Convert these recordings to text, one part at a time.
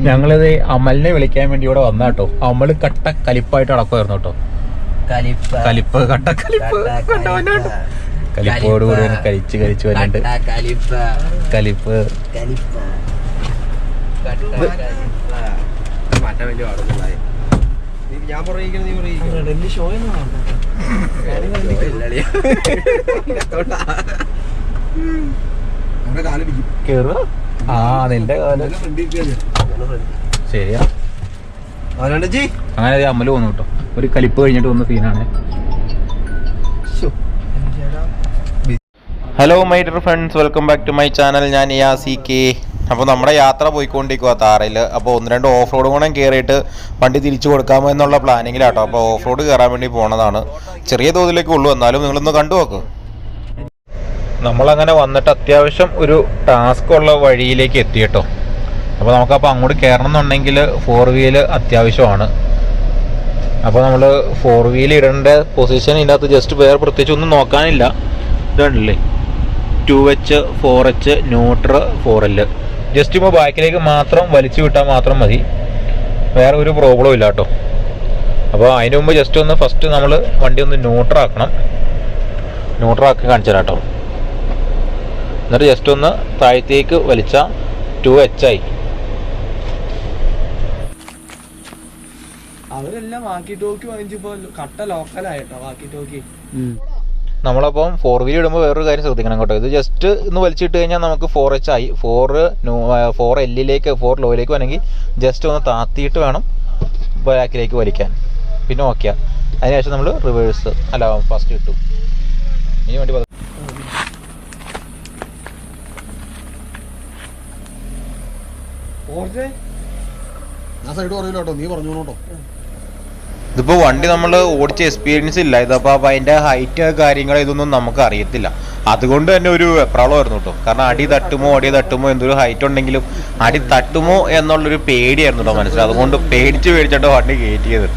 ഞങ്ങളിത് അമലിനെ വിളിക്കാൻ വേണ്ടി ഇവിടെ വന്ന കേട്ടോ. അമല് കട്ട കലിപ്പായിട്ട് അടക്കമായിരുന്നു കേട്ടോ. കലിപ്പ് കട്ട കലിപ്പ് കലിപ്പോടുകൂടി കരിച്ച് വരുന്നുണ്ട്. കലിപ്പ് നിന്റെ കാലം ശരിയാ. അങ്ങനെ അമ്മല് പോന്നു കേട്ടോ. ഒരു കലിപ്പ് കഴിഞ്ഞിട്ട് വന്ന സീനാണ്. Hello my dear friends, welcome back to my channel. ഞാൻ CK. അപ്പോൾ നമ്മുടെ യാത്ര പോയിക്കൊണ്ടിരിക്കുക താറയിൽ. അപ്പോൾ 1-2 ഓഫ് റോഡ് കൂടെ കയറിയിട്ട് വണ്ടി തിരിച്ചു കൊടുക്കാമോ എന്നുള്ള പ്ലാനിങ്ങിലാട്ടോ. അപ്പോൾ ഓഫ് റോഡ് കയറാൻ വേണ്ടി പോണതാണ്. ചെറിയ തോതിലേക്ക് ഉള്ളൂ, എന്നാലും നിങ്ങളൊന്ന് കണ്ടു നോക്ക്. നമ്മളങ്ങനെ വന്നിട്ട് അത്യാവശ്യം ഒരു ടാസ്ക് ഉള്ള വഴിയിലേക്ക് എത്തി കേട്ടോ. അപ്പോൾ നമുക്കപ്പോൾ അങ്ങോട്ട് കയറണം എന്നുണ്ടെങ്കിൽ 4 വീല് അത്യാവശ്യമാണ്. അപ്പോൾ നമ്മൾ 4 വീൽ ഇടേണ്ട പൊസിഷൻ ഇതിനകത്ത് ജസ്റ്റ് വേറെ പ്രത്യേകിച്ച് ഒന്നും നോക്കാനില്ല. ഇതുണ്ടല്ലേ 2H 4H neutral 4L. Just ഇപ്പോൾ ബാക്കിലേക്ക് മാത്രം വലിച്ചു വിട്ടാൽ മാത്രം മതി, വേറെ ഒരു പ്രോബ്ലം ഇല്ല കേട്ടോ. അപ്പോൾ അതിന് മുമ്പ് ജസ്റ്റ് ഒന്ന് ഫസ്റ്റ് നമ്മൾ വണ്ടി ഒന്ന് ന്യൂട്രലാക്കണം. ന്യൂട്രലാക്കി കാണിച്ചു തരാം കേട്ടോ. എന്നിട്ട് ജസ്റ്റ് ഒന്ന് താഴത്തേക്ക് വലിച്ച 2H ആയി. അവരെല്ലാം വാക്കി ടോക്കി വാങ്ങിച്ചപ്പോ കട്ട ലോക്കലായിട്ടോ വാക്കി ടോക്കി. നമ്മളപ്പം 4 വീൽ ഇടുമ്പോൾ വേറൊരു കാര്യം ശ്രദ്ധിക്കണം കേട്ടോ. ഇത് ജസ്റ്റ് ഒന്ന് വലിച്ചിട്ട് കഴിഞ്ഞാൽ നമുക്ക് 4H ആയി. 4L-ലേക്ക് 4 ലോയിലേക്ക് വേണമെങ്കിൽ ജസ്റ്റ് ഒന്ന് താത്തിയിട്ട് വേണം ബാക്കിലേക്ക് വലിക്കാൻ. പിന്നെ ഓക്കെ. അതിനുശേഷം നമ്മൾ റിവേഴ്സ് അല്ല ഫസ്റ്റ് ഇട്ടു. ഇനി വേണ്ടി ഇതിപ്പോ വണ്ടി നമ്മൾ ഓടിച്ച എക്സ്പീരിയൻസ് ഇല്ല. ഇതപ്പോ അതിന്റെ ഹൈറ്റ് കാര്യങ്ങൾ ഇതൊന്നും നമുക്ക് അറിയത്തില്ല. അതുകൊണ്ട് തന്നെ ഒരു വെപ്രാളമായിരുന്നു കേട്ടോ. കാരണം അടി തട്ടുമോ എന്തൊരു ഹൈറ്റ് ഉണ്ടെങ്കിലും അടി തട്ടുമോ എന്നുള്ളൊരു പേടിയായിരുന്നു കേട്ടോ മനസ്സിൽ. അതുകൊണ്ട് പേടിച്ചിട്ടോ വണ്ടി കയറ്റിയത്.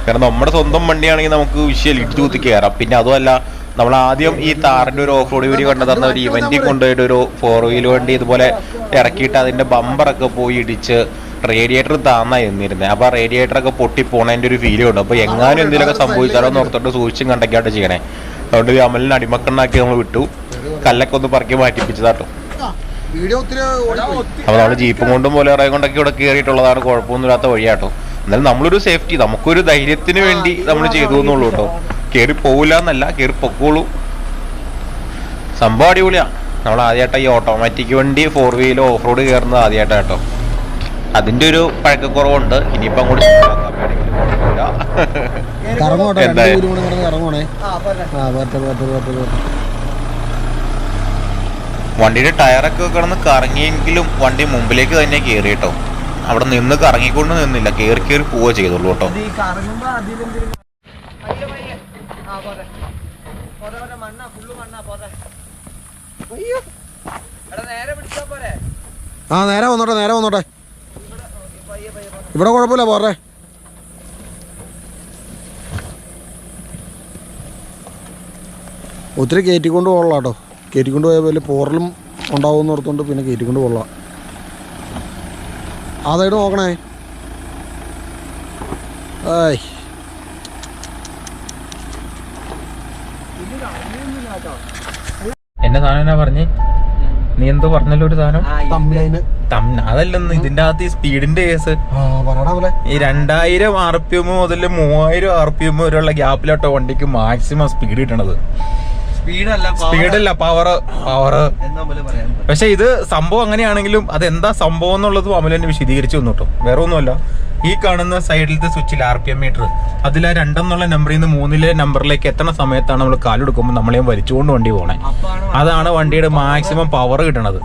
കാരണം നമ്മുടെ സ്വന്തം വണ്ടിയാണെങ്കിൽ നമുക്ക് വിഷയം ഇടിച്ചു കുത്തി കയറാം. പിന്നെ അതുമല്ല, നമ്മൾ ആദ്യം ഈ താറിന്റെ ഒരു ഓഫ് റോഡ് വീഡിയോ കണ്ടു തന്ന ഒരു ഇവന്റിൽ കൊണ്ടുപോയിട്ട് ഒരു 4 വീൽ വണ്ടി ഇതുപോലെ ഇറക്കിയിട്ട് അതിന്റെ ബമ്പറൊക്കെ പോയി ഇടിച്ച് റേഡിയേറ്റർ താന്നായി നിന്നിരുന്നത്. അപ്പോൾ ആ റേഡിയേറ്ററൊക്കെ പൊട്ടിപ്പോണതിൻ്റെ ഒരു ഫീലും ഉണ്ട്. അപ്പോൾ എങ്ങാനും എന്തെങ്കിലുമൊക്കെ സംഭവിച്ചാലോ എന്ന് ഓർത്തോട്ട് സൂക്ഷിച്ചും കണ്ടൊക്കെയായിട്ട് ചെയ്യണേ. അതുകൊണ്ട് അമലിന് അടിമക്കണ്ണാക്കി നമ്മൾ വിട്ടു. കല്ലൊക്കെ ഒന്ന് പറക്കി മാറ്റിപ്പിച്ചതാട്ടോ. അപ്പോൾ നമ്മൾ ജീപ്പും കൊണ്ടും പോലെ കൊണ്ടൊക്കെ ഇവിടെ കയറിയിട്ടുള്ളതാണ്. കുഴപ്പമൊന്നുമില്ലാത്ത വഴിയാട്ടോ. എന്നാലും നമ്മളൊരു സേഫ്റ്റി, നമുക്കൊരു ധൈര്യത്തിന് വേണ്ടി നമ്മൾ ചെയ്തു എന്നുള്ളൂ കേട്ടോ. കയറി പോകില്ല എന്നല്ല, കയറി പൊക്കോളൂ. സംഭവം അടിപൊളിയാണ്. നമ്മൾ ആദ്യമായിട്ടാണ് ഈ ഓട്ടോമാറ്റിക് വണ്ടി 4 വീൽ ഓഫ് റോഡ് കയറുന്നത് ആദ്യമായിട്ടാണ് കേട്ടോ. അതിന്റെ ഒരു പഴക്കക്കുറവുണ്ട്. ഇനിയിപ്പോ അങ്ങോട്ട് വണ്ടിയുടെ ടയറൊക്കെ കിടന്ന് കറങ്ങിയെങ്കിലും വണ്ടി മുമ്പിലേക്ക് തന്നെ കയറി കേട്ടോ. അവിടെ നിന്ന് കറങ്ങിക്കൊണ്ട് നിന്നില്ല, കയറി പോവുക ചെയ്തോളൂ കേട്ടോ. നേരെ വന്നോട്ടെ. ഇവിടെ കുഴപ്പമില്ല, പോരെ. ഒത്തിരി കയറ്റിക്കൊണ്ട് പോകണം കേട്ടോ. കയറ്റിക്കൊണ്ട് പോയാൽ വലിയ പോറലും ഉണ്ടാവുമെന്ന് ഓർത്തുകൊണ്ട് പിന്നെ കയറ്റിക്കൊണ്ട് പോകണം. ആ സൈഡ് നോക്കണേ. ഏയ് എന്നെ സാധനം എന്നാ പറഞ്ഞേ? നീ എന്തോ പറഞ്ഞല്ലോ ഒരു സാധനം. അതല്ലെന്ന് ഇതിന്റെ അകത്ത് ഈ സ്പീഡിന്റെ കേസ് ഈ 2000 RPM മുതൽ 3000 RPM വരെയുള്ള ഗ്യാപ്പിലാട്ടോ വണ്ടിക്ക് മാക്സിമം സ്പീഡ് കിട്ടണത്. സ്പീഡല്ല, പവർ. പക്ഷെ ഇത് സംഭവം അങ്ങനെയാണെങ്കിലും അതെന്താ സംഭവം എന്നുള്ളത് അമൽ തന്നെ വിശദീകരിച്ചു തന്നു കേട്ടോ. വേറെ ഒന്നുമല്ല, ഈ കാണുന്ന സൈഡിലത്തെ സ്വിച്ചിൽ RPM മീറ്റർ, അതിൽ ആ 2 എന്നുള്ള നമ്പറിൽ നിന്ന് 3 നമ്പറിലേക്ക് എത്തണ സമയത്താണ് നമ്മൾ കാലെടുക്കുമ്പോൾ നമ്മളെയും വലിച്ചുകൊണ്ട് വണ്ടി പോകണേ. അതാണ് വണ്ടിയുടെ മാക്സിമം പവർ കിട്ടണത്.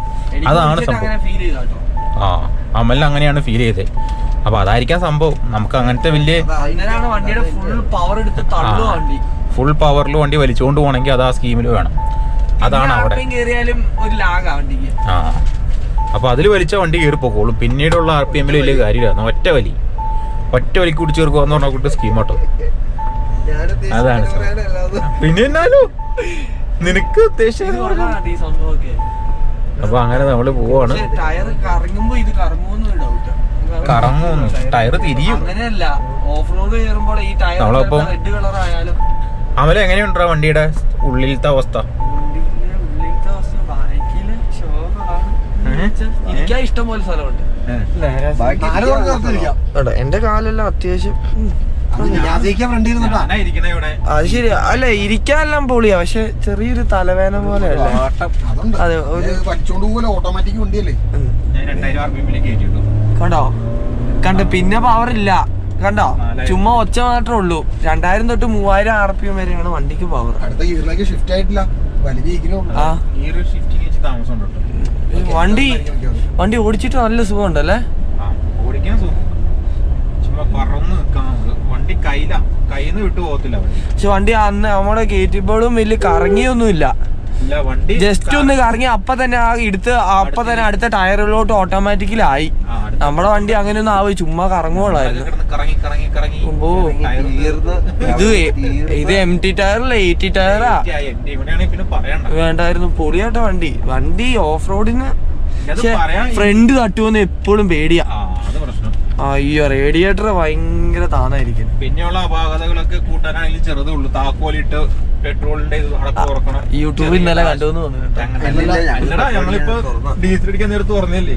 അതാണ് സംഭവം. അമലിന് അങ്ങനെയാണ് ഫീൽ ചെയ്തത്. അപ്പൊ അതായിരിക്കാം സംഭവം. നമുക്ക് അങ്ങനത്തെ വലിയ ഫുൾ പവറിൽ വണ്ടി വലിച്ചുകൊണ്ട് പോകണമെങ്കിൽ അത് ആ സ്കീമിൽ വേണം. അതാണ് അവിടെ. അപ്പൊ അതിൽ വലിച്ച വണ്ടി കയറി പോക്കോളും. പിന്നീടുള്ള RPM വലിയ കാര്യമില്ല. ഒറ്റ വലിക്ക് കുടിച്ചു ചേർക്കുക എന്ന് പറഞ്ഞ കൂട്ട് സ്കീമാട്ടോ. അതാണ് പിന്നെ എന്നാലും നിനക്ക് ഉദ്ദേശിച്ചത് അപ്പൊ അങ്ങനെ നമ്മള് പോവാണ്. ടയർ കറങ്ങുമ്പോ ഇത് കറങ്ങുമെന്ന് ഡൗട്ട്. കറങ്ങുന്നു, ടയർ തിരിയും. അങ്ങനെയല്ല, ഓഫ് റോഡ് കയറുമ്പോൾ ഈ ടയർ റെഡ് കളർ ആയാലും. അവല എങ്ങനെയുണ്ടാ വണ്ടിയുടെ ഉള്ളിലത്തെ അവസ്ഥ? ഉള്ളിലത്തെ അവസ്ഥ ബാക്കില് ഇരിക്കാൻ ഇഷ്ടം പോലെ സ്ഥലമുണ്ട്. എന്റെ കാലെല്ലാം അത്യാവശ്യം അത് ശരി. അല്ല, ഇരിക്കാനെല്ലാം പൊളിയാ, പക്ഷെ ചെറിയൊരു തലവേദന പോലെ അതെ. കണ്ടോ കണ്ടോ, പിന്നെ പവറില്ല കണ്ടോ, ചുമ്മാ ഒച്ച മാത്രമേ ഉള്ളൂ. 2000 തൊട്ട് 3000 RPM വരെയാണ് വണ്ടിക്ക് പവർ. വണ്ടി ഓടിച്ചിട്ട് നല്ല സുഖമുണ്ടല്ലേ? പക്ഷെ വണ്ടി അന്ന് നമ്മളെ കയറ്റിയപ്പോഴും വലിയ കറങ്ങിയൊന്നുമില്ല. ജസ്റ്റ് ഒന്ന് കറങ്ങി അപ്പൊ തന്നെ അപ്പൊ തന്നെ അടുത്ത ടയറുകളിലോട്ട് ഓട്ടോമാറ്റിക്കലായി. നമ്മുടെ വണ്ടി അങ്ങനെയൊന്നും ആവും, ചുമ്മാ കറങ്ങുള്ളായിരുന്നു. ഇത് MT ടയറല്ല, 80 ടയറാ. വേണ്ടായിരുന്നു, പൊളിയാട്ട വണ്ടി ഓഫ് റോഡിന്. ഫ്രണ്ട് തട്ടുമെന്ന് എപ്പോഴും പേടിയാ. അയ്യോ, റേഡിയേറ്റർ ഭയങ്കര താന്നായിരിക്കും. പിന്നെയുള്ള അപാകതകളൊക്കെ കൂട്ടാനാണെങ്കിൽ ചെറുതേ ഉള്ളൂ. താക്കോലിട്ട് പെട്രോളിന്റെ യൂട്യൂബിൽ ഇന്നലെ കണ്ടു ഞങ്ങളിപ്പോ ഡീസൽ അടിക്കാൻ നേരത്ത് പറഞ്ഞല്ലേ.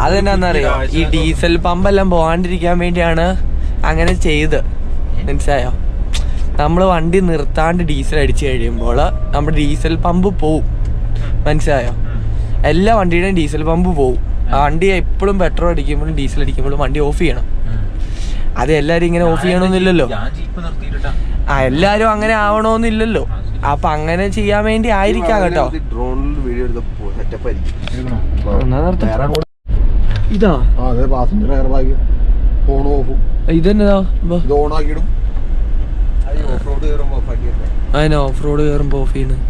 അതെന്നാന്നറിയോ, ഈ ഡീസൽ പമ്പെല്ലാം പോകാണ്ടിരിക്കാൻ വേണ്ടിയാണ് അങ്ങനെ ചെയ്ത്. മനസ്സിലായോ? നമ്മള് വണ്ടി നിർത്താണ്ട് ഡീസൽ അടിച്ചു കഴിയുമ്പോൾ നമ്മുടെ ഡീസൽ പമ്പ് പോവും. മനസ്സിലായോ? എല്ലാ വണ്ടിയുടെയും ഡീസൽ പമ്പ് പോവും. വണ്ടി എപ്പോഴും പെട്രോൾ അടിക്കുമ്പോഴും ഡീസൽ അടിക്കുമ്പോഴും വണ്ടി ഓഫ് ചെയ്യണം. അത് എല്ലാരും ഇങ്ങനെ ഓഫ് ചെയ്യണമെന്നില്ലല്ലോ. എല്ലാരും അങ്ങനെ ആവണമെന്നില്ലല്ലോ. അപ്പൊ അങ്ങനെ ചെയ്യാൻ വേണ്ടി ആയിരിക്കാം കേട്ടോ. ഇതാ ഇതെന്നതാ, അതിനാ ഓഫ് റോഡ് കയറുമ്പോ ഓഫ് ചെയ്യുന്നത്.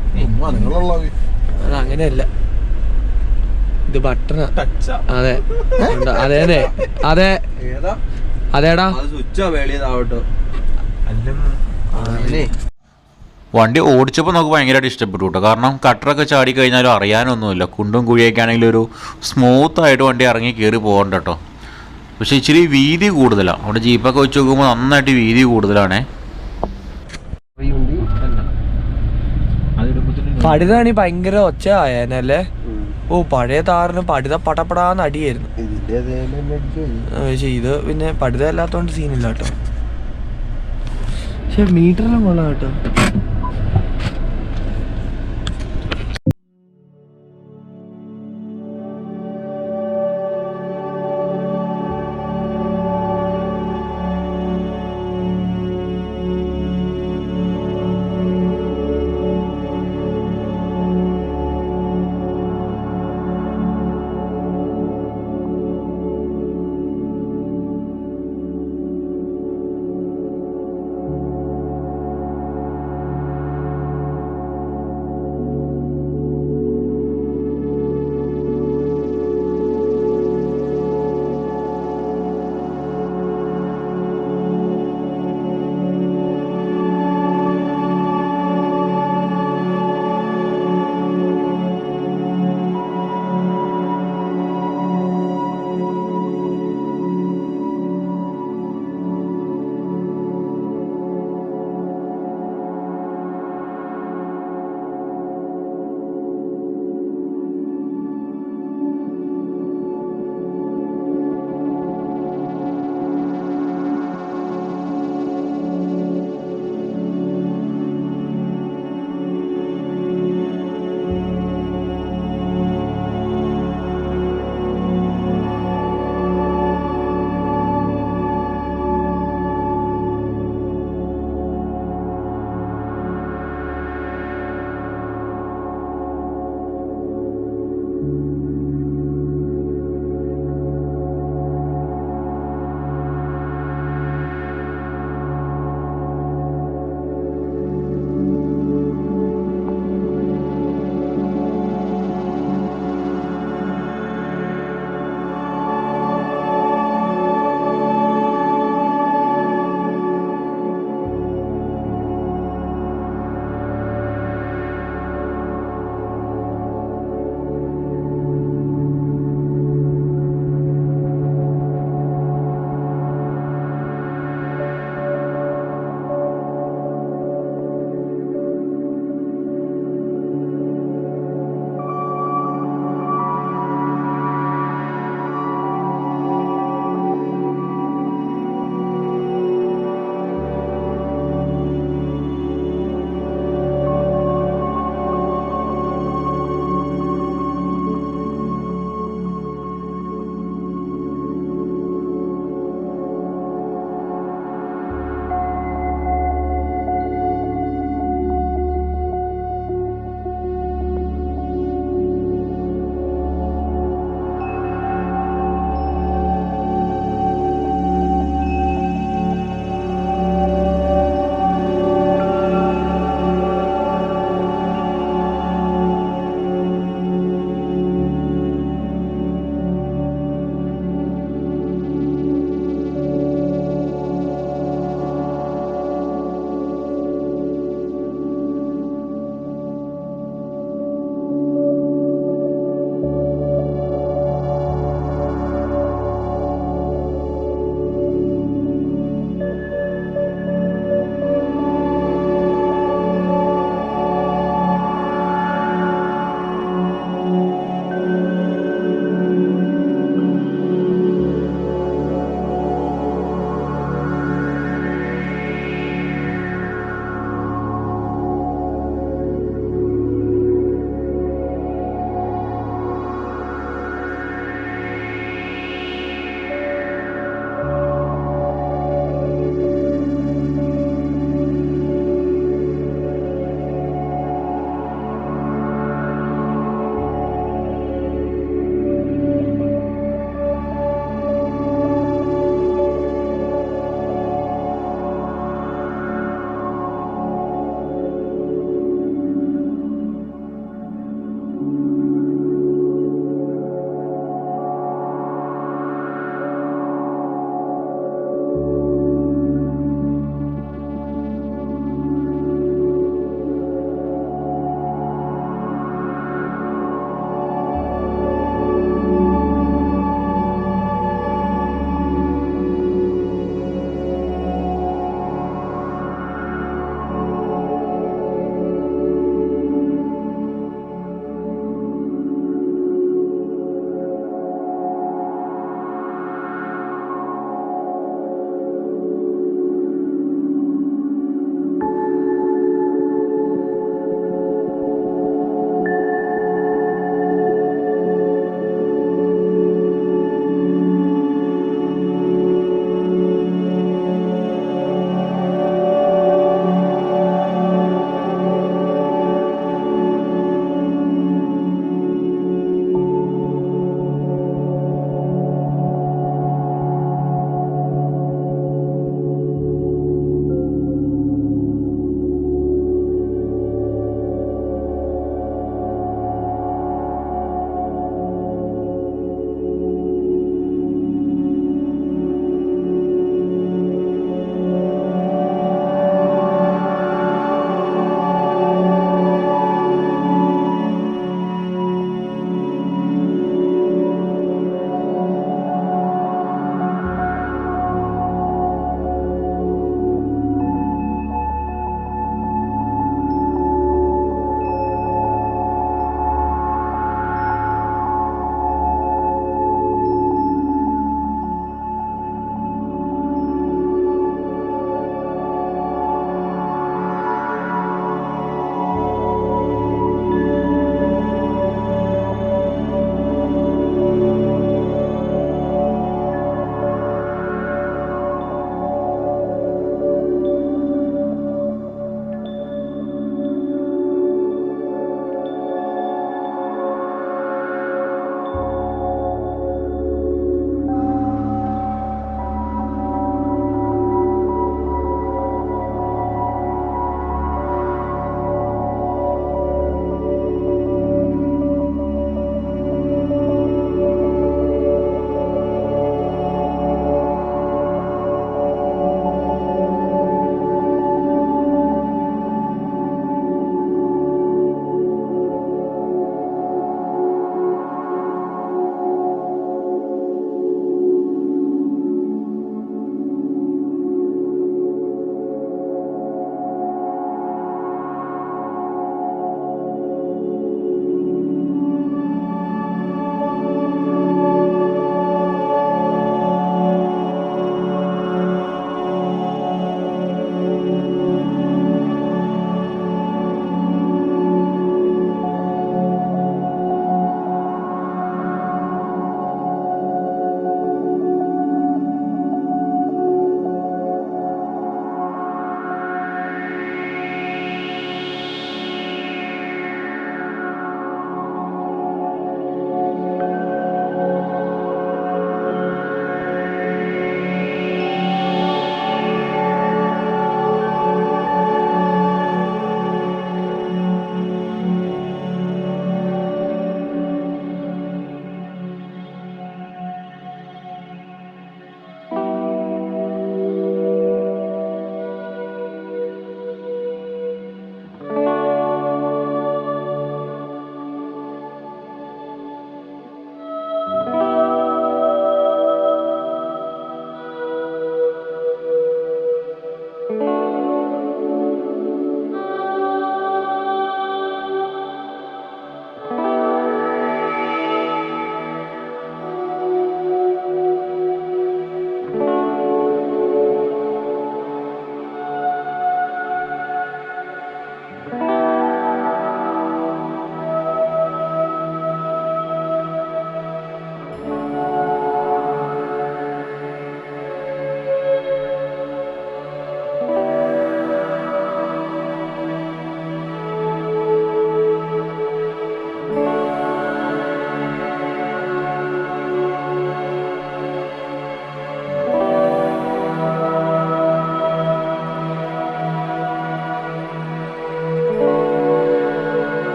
അതങ്ങനെയല്ല, ഇത് ബട്ടണാ. അതെ അതെ അതെ അതെ അതേടാ. വണ്ടി ഓടിച്ചപ്പോൾ നമുക്ക് ഭയങ്കരമായിട്ട് ഇഷ്ടപ്പെട്ടു കേട്ടോ. കാരണം കട്ടറൊക്കെ ചാടി കഴിഞ്ഞാലും അറിയാനൊന്നുമില്ല. കുണ്ടും കുഴിയൊക്കെ ആണെങ്കിലും ഒരു സ്മൂത്തായിട്ട് വണ്ടി ഇറങ്ങി കയറി പോകണ്ട കേട്ടോ. പക്ഷെ ഇച്ചിരി വീതി കൂടുതലാണ്. അവിടെ ജീപ്പൊക്കെ വെച്ച് നോക്കുമ്പോൾ നന്നായിട്ട് വീതി കൂടുതലാണേ. പടിതാണി ഭയങ്കര ഒച്ച ആയനല്ലേ. ഓ, പഴയ താറിന് പടിത പടപടാന്ന് അടിയായിരുന്നു. പക്ഷെ ഇത് പിന്നെ പടിത അല്ലാത്തോണ്ട് സീനില്ല കേട്ടോ. പക്ഷെ മീറ്ററിലും കൊള്ളാം കേട്ടോ.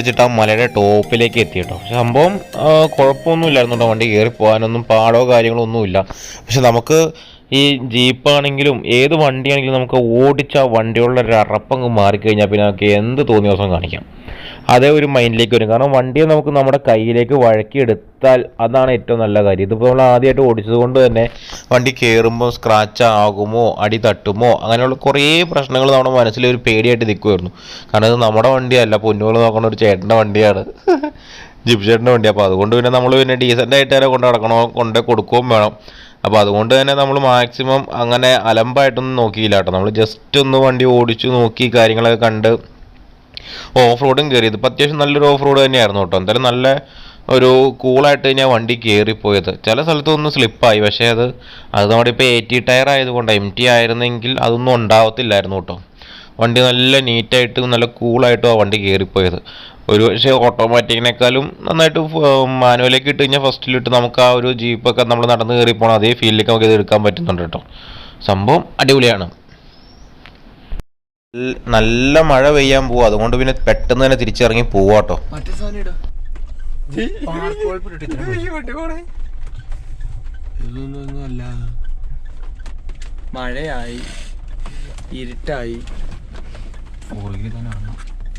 ഓടിച്ചിട്ട് ആ മലയുടെ ടോപ്പിലേക്ക് എത്തി കേട്ടോ. പക്ഷെ സംഭവം കുഴപ്പമൊന്നും ഇല്ലായിരുന്നു കേട്ടോ. വണ്ടി കയറി പോകാനൊന്നും പാടോ കാര്യങ്ങളോ ഒന്നുമില്ല. പക്ഷെ നമുക്ക് ഈ ജീപ്പാണെങ്കിലും ഏത് വണ്ടിയാണെങ്കിലും നമുക്ക് ഓടിച്ച വണ്ടിയുള്ള ഒരു അറപ്പങ്ങ് മാറിക്കഴിഞ്ഞാൽ പിന്നെ നമുക്ക് എന്ത് തോന്നിയ ദിവസം കാണിക്കാം. അതേ ഒരു മൈൻഡിലേക്ക് വരും. കാരണം വണ്ടിയെ നമുക്ക് നമ്മുടെ കയ്യിലേക്ക് വഴക്കിയെടുത്താൽ അതാണ് ഏറ്റവും നല്ല കാര്യം. ഇതിപ്പോൾ നമ്മൾ ആദ്യമായിട്ട് ഓടിച്ചത് കൊണ്ട് തന്നെ വണ്ടി കയറുമ്പോൾ സ്ക്രാച്ച് ആകുമോ, അടി തട്ടുമോ, അങ്ങനെയുള്ള കുറേ പ്രശ്നങ്ങൾ നമ്മുടെ മനസ്സിൽ ഒരു പേടിയായിട്ട് നിൽക്കുമായിരുന്നു. കാരണം ഇത് നമ്മുടെ വണ്ടിയല്ല, പൊന്നുകൾ നോക്കുന്ന ഒരു ചേട്ടൻ്റെ വണ്ടിയാണ്, ജിപ്പ് ചേട്ടൻ്റെ വണ്ടി. അപ്പോൾ അതുകൊണ്ട് പിന്നെ നമ്മൾ പിന്നെ ഡീസൻ്റായിട്ട് തന്നെ കൊണ്ട് നടക്കണോ, കൊണ്ട് കൊടുക്കുകയും വേണം. അപ്പോൾ അതുകൊണ്ട് തന്നെ നമ്മൾ മാക്സിമം അങ്ങനെ അലമ്പായിട്ടൊന്നും നോക്കിയില്ല കേട്ടോ. നമ്മൾ ജസ്റ്റ് ഒന്ന് വണ്ടി ഓടിച്ചു നോക്കി കാര്യങ്ങളൊക്കെ കണ്ട് ഓഫ് റോഡും കയറിയത്. ഇപ്പോൾ അത്യാവശ്യം നല്ലൊരു ഓഫ് റോഡ് തന്നെയായിരുന്നു കേട്ടോ. എന്തായാലും നല്ല ഒരു കൂളായിട്ട് ഞാൻ വണ്ടി കയറിപ്പോയത്. ചില സ്ഥലത്തൊന്ന് സ്ലിപ്പായി, പക്ഷേ അത് നമ്മുടെ ഇപ്പോൾ 80 ടയർ ആയതുകൊണ്ട് MT ആയിരുന്നെങ്കിൽ അതൊന്നും ഉണ്ടാവത്തില്ലായിരുന്നു കേട്ടോ. വണ്ടി നല്ല നീറ്റായിട്ടും നല്ല കൂളായിട്ടും ആ വണ്ടി കയറിപ്പോയത്. ഒരു പക്ഷേ ഓട്ടോമാറ്റിക്കിനേക്കാളും നന്നായിട്ട് മാനുവലേക്ക് ഇട്ട് കഴിഞ്ഞാൽ ഫസ്റ്റിലിട്ട് നമുക്ക് ആ ഒരു ജീപ്പൊക്കെ നമ്മൾ നടന്ന് കയറി പോകണം അതേ ഫീലിലേക്ക് നമുക്ക് ഇത് എടുക്കാൻ പറ്റുന്നുണ്ട് കേട്ടോ. സംഭവം അടിപൊളിയാണ്. നല്ല മഴ പെയ്യാൻ പോവാ, അതുകൊണ്ട് പിന്നെ പെട്ടെന്ന് തന്നെ തിരിച്ചിറങ്ങി പോവാട്ടോ. മഴയായി, ഇരുട്ടായി.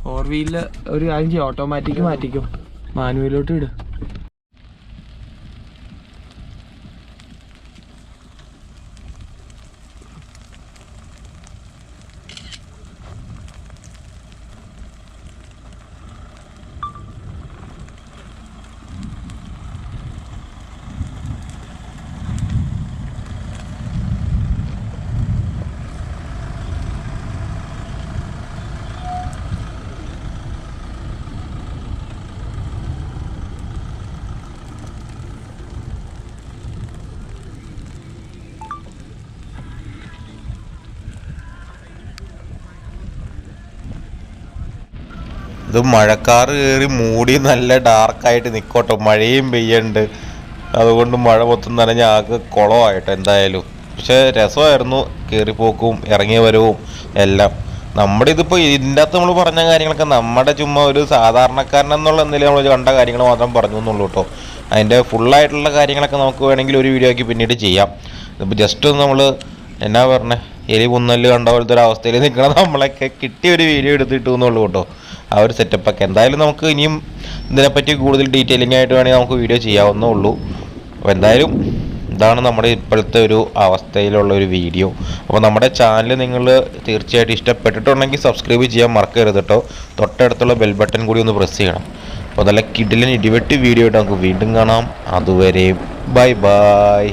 4 വീലില് ഒരു കാര്യം ചെയ്യും, ഓട്ടോമാറ്റിക് മാറ്റിക്കോ, മാനുവലോട്ട് ഇട്. ഇത് മഴക്കാറ് കയറി മൂടി നല്ല ഡാർക്കായിട്ട് നിൽക്കോട്ടോ. മഴയും പെയ്യുന്നുണ്ട്, അതുകൊണ്ട് മഴ മൊത്തം നനഞ്ഞ ആകെ കുളമായിട്ടോ എന്തായാലും. പക്ഷെ രസമായിരുന്നു കയറിപ്പോക്കും ഇറങ്ങി വരവും എല്ലാം. നമ്മുടെ ഇതിപ്പോൾ ഇതിൻ്റെ അകത്ത് നമ്മൾ പറഞ്ഞ കാര്യങ്ങളൊക്കെ നമ്മുടെ ചുമ്മാ ഒരു സാധാരണക്കാരനെന്നുള്ള എന്തെങ്കിലും നമ്മൾ കണ്ട കാര്യങ്ങൾ മാത്രം പറഞ്ഞു എന്നുള്ളൂ കേട്ടോ. അതിൻ്റെ ഫുള്ളായിട്ടുള്ള കാര്യങ്ങളൊക്കെ നമുക്ക് വേണമെങ്കിൽ ഒരു വീഡിയോ ആക്കി പിന്നീട് ചെയ്യാം. ഇതിപ്പോൾ ജസ്റ്റ് ഒന്ന് നമ്മൾ എന്നാ പറഞ്ഞേ, എലി കുന്നല് കണ്ട പോലത്തെ ഒരു അവസ്ഥയിൽ നിൽക്കണം നമ്മളൊക്കെ കിട്ടിയൊരു വീഡിയോ എടുത്തിട്ടു എന്നുള്ളൂ കേട്ടോ. ആ ഒരു സെറ്റപ്പൊക്കെ എന്തായാലും നമുക്ക് ഇനിയും ഇതിനെപ്പറ്റി കൂടുതൽ ഡീറ്റെയിലിംഗ് ആയിട്ട് വേണമെങ്കിൽ നമുക്ക് വീഡിയോ ചെയ്യാവുന്നേ ഉള്ളൂ. അപ്പോൾ എന്തായാലും ഇതാണ് നമ്മുടെ ഇപ്പോഴത്തെ ഒരു അവസ്ഥയിലുള്ള ഒരു വീഡിയോ. അപ്പോൾ നമ്മുടെ ചാനൽ നിങ്ങൾ തീർച്ചയായിട്ടും ഇഷ്ടപ്പെട്ടിട്ടുണ്ടെങ്കിൽ സബ്സ്ക്രൈബ് ചെയ്യാൻ മറക്കരുത് കേട്ടോ. തൊട്ടടുത്തുള്ള ബെൽ ബട്ടൺ കൂടി ഒന്ന് പ്രസ് ചെയ്യണം. അപ്പോൾ നല്ല കിടിലൻ ഇടിവെട്ട് വീഡിയോ ആയിട്ട് നമുക്ക് വീണ്ടും കാണാം. അതുവരെ ബൈ ബൈ.